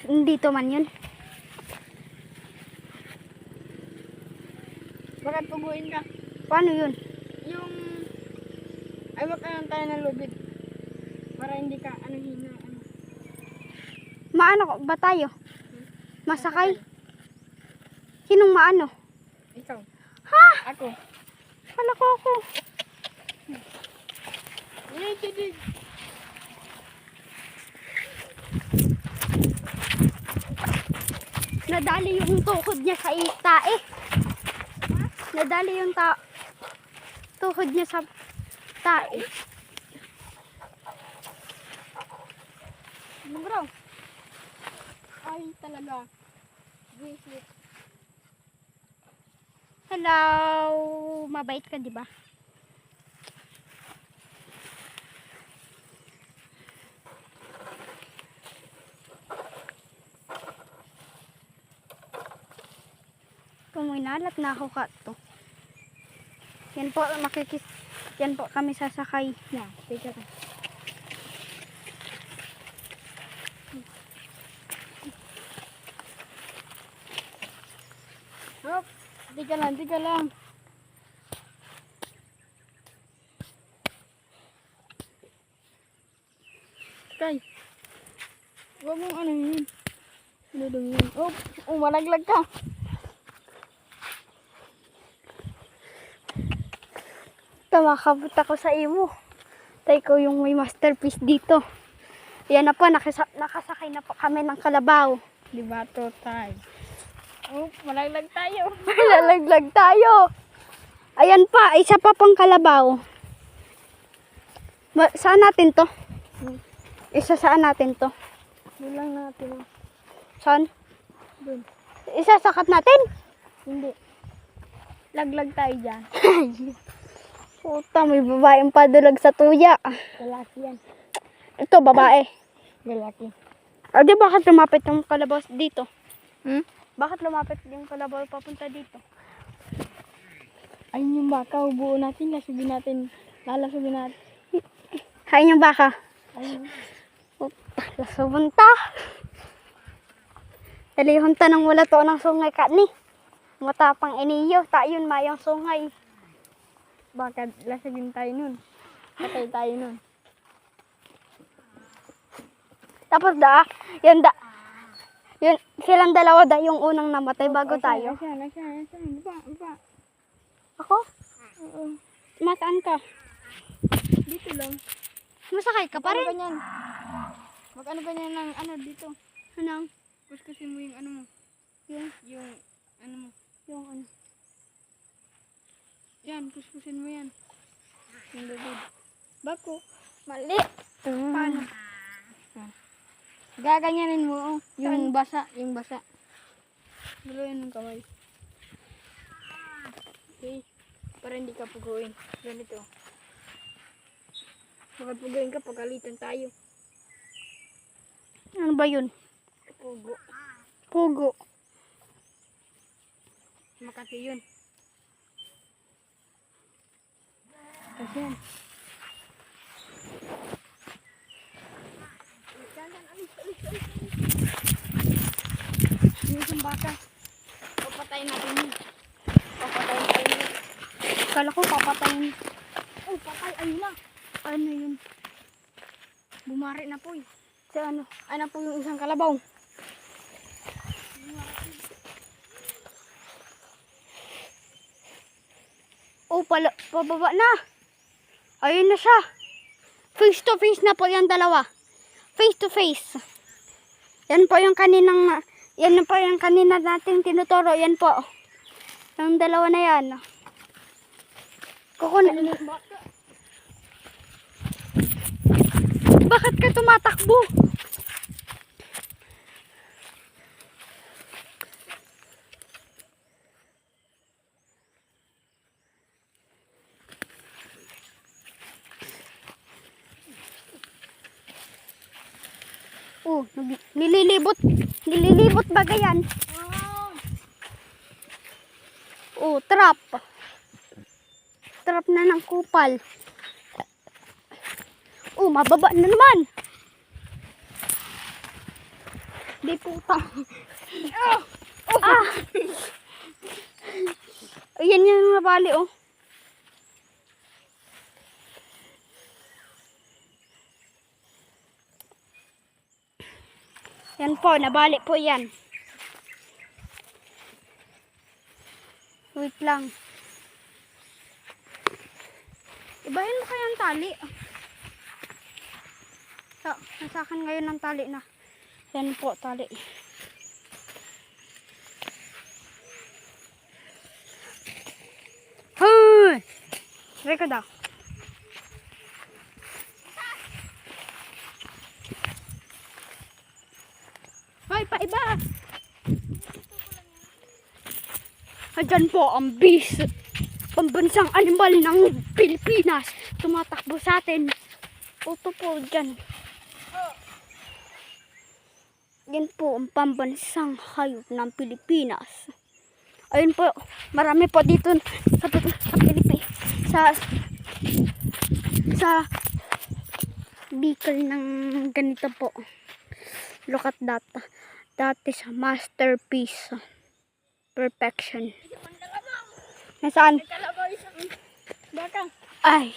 Dito man yun. Bakit puguin ka? Paano yun? Yung... Ay, wag ka lang tayo ng lubid. Para hindi ka, hina, Maano ba tayo? Masakay? Sinong maano? Ikaw. Ha? Ako. Wala ko ako. Tidig. Nadali yung tuhod niya sa tae. Nadali yung tuhod niya sa tae. Ano bro? Ay, talaga. Visit. Hello. Mabait ka, di ba? Kuminalat na ako ka to. Yan po, yan po kami sasakay. Na, tika ka. Hop, tika lang, tika lang. Kay, huwag mong yun. Yun. Oh, malaglag ka. Tumakabot ako sa imo. Tay ko yung may masterpiece dito. Yan na po, nakasakay na po kami ng kalabaw. Di ba to tayo? Oh, malaglag tayo. Lalaglag tayo. Ayan pa, isa pa pang kalabaw. Saan natin to? Saan natin to? Doon lang natin. Saan? Doon. Isasakat natin? Hindi. Laglag tayo dyan. Puta, may babaeng padulag sa tuya. Lalaki yan. Ito, babae. Lalaki. Di bakit lumapit yung kalabaw dito? Bakit lumapit yung kalabaw papunta dito? Ayun yung baka, ubuo natin, lasugin natin. Hain yung baka. Ayun. Lasubunta. Dalihon tanang wala to ng sungay ka ni. Matapang iniyo. Tayon mayang sungay. Baka lasugin tayo nun. Patay tayo nun. Tapos yun, silang dalawa yung unang namatay bago tayo. Nasaan? Baba. Ako? Oo. Masaan ka? Dito lang. Masakay ka pa rin? Ganyan. Ganyan ng dito. Anong? Kuskusin mo yung mo. Yung mo. Yung ano? Yan, kuskusin mo yan. Yung lubid. Bako. Mali. Paano? Gaganyanin mo, yung basa. Duluyan ng kamay. Okay. Para hindi ka puguin. Ganito. Baka puguin ka, pagalitan tayo. Ano ba yun? Pugo. Pugo. Makati yun. Kasi yan. Yung isang baka. Papatayin natin yun. Papatayin tayo yun. Kala ko papatayin. Oh, patay. Ayun na. Ano yun? Bumari na po eh. Sa ano? Ay na po yung isang kalabaw. Oh, pababa na. Ayun na siya. Face to face na po yung dalawa. Face to face. Yan po yung kanina natin tinuturo. Yan po. Yung dalawa na yan. Bakit ka tumatakbo? Oh, nililibot ba yan? Oh, trap na ng kupal. Oh, mababa na naman. Di puta. Ah! Ayan yung nabali, oh. Yan po, nabali po yan. Wait lang. Ibahin mo kaya ang tali. So, nasa akin ngayon ang tali na. Yan po, tali. Hoy! Try ko daw. Hoy, paiba! Ayan po ang bis. Pambansang animal ng Pilipinas. Tumatakbo sa atin. Ito po dyan. Yan po ang pambansang hayop ng Pilipinas. Ayun po, marami po dito sa Pilipinas. Sa Bicol ng ganito po. Look at that. That is a masterpiece. Perfection. Nasaan? Ay,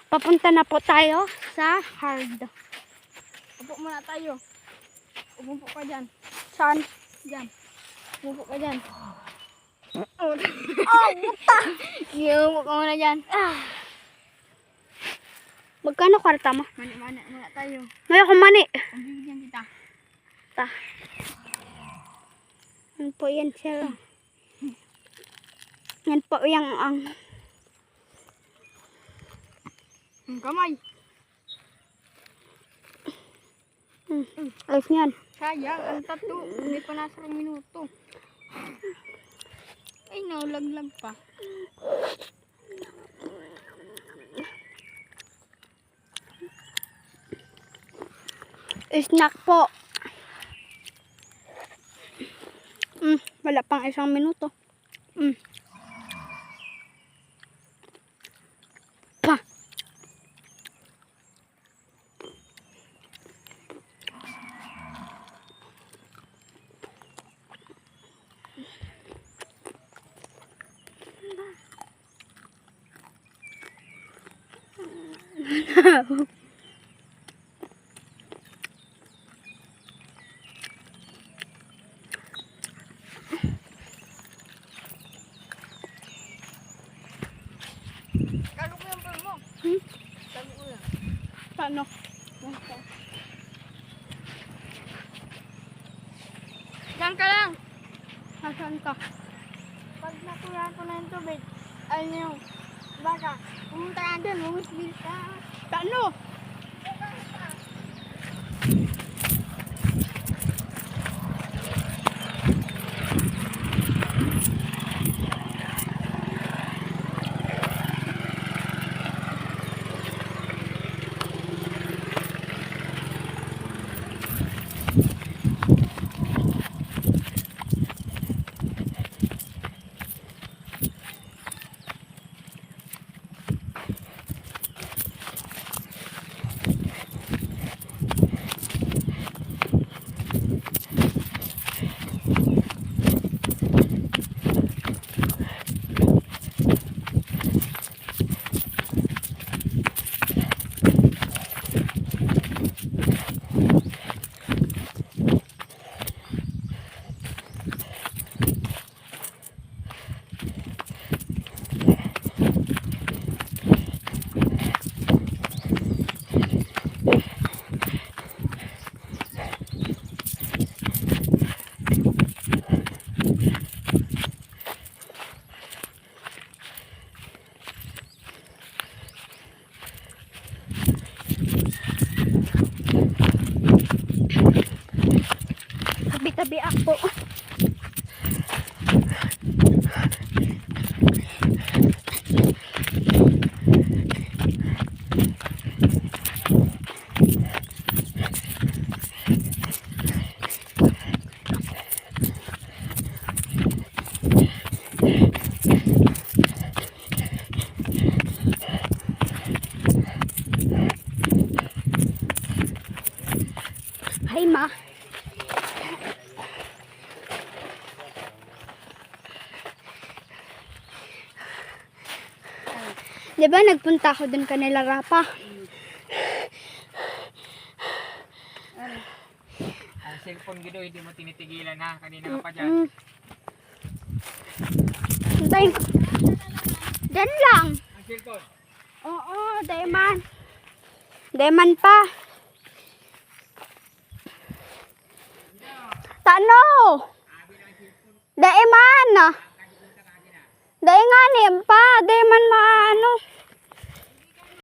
papunta na po tayo sa hard. Upo muna tayo. Umupo ka dyan. Saan? Dyan. Umupo ka dyan. Oh, puta! Umupo ka muna dyan. Magkano kwarta mo? Mani muna tayo. May ako mani. Pambibigyan kita. Ta. Yan po yan siya. Yan po yung ang Kamay. ayos niyan. Sayang, ang tato. Hindi pa nasa minuto. Ay, naulaglag pa. Snack po. Wala pang 1 minuto. Pa. Kalo ko yung pal mo. Kalo ko yan. Paano? Diyan ka lang. Nasaan ka? Pag nakulaan ko na yung tubig, ayun yung baka. Pumunta ka dyan, umusbil ka. Paano? Tabi-tabi ako. Hi, ma. Di ba nagpunta ako dun kanila Rapa? Ang cellphone gido, hindi mo tinitigilan ha. Kanina ka pa dyan. Mm. Antayin ko. Diyan lang. Ang cellphone. Oo, Dayman. Dayman pa. Tano. Dayman. Day nga ni pa. Dayman maano.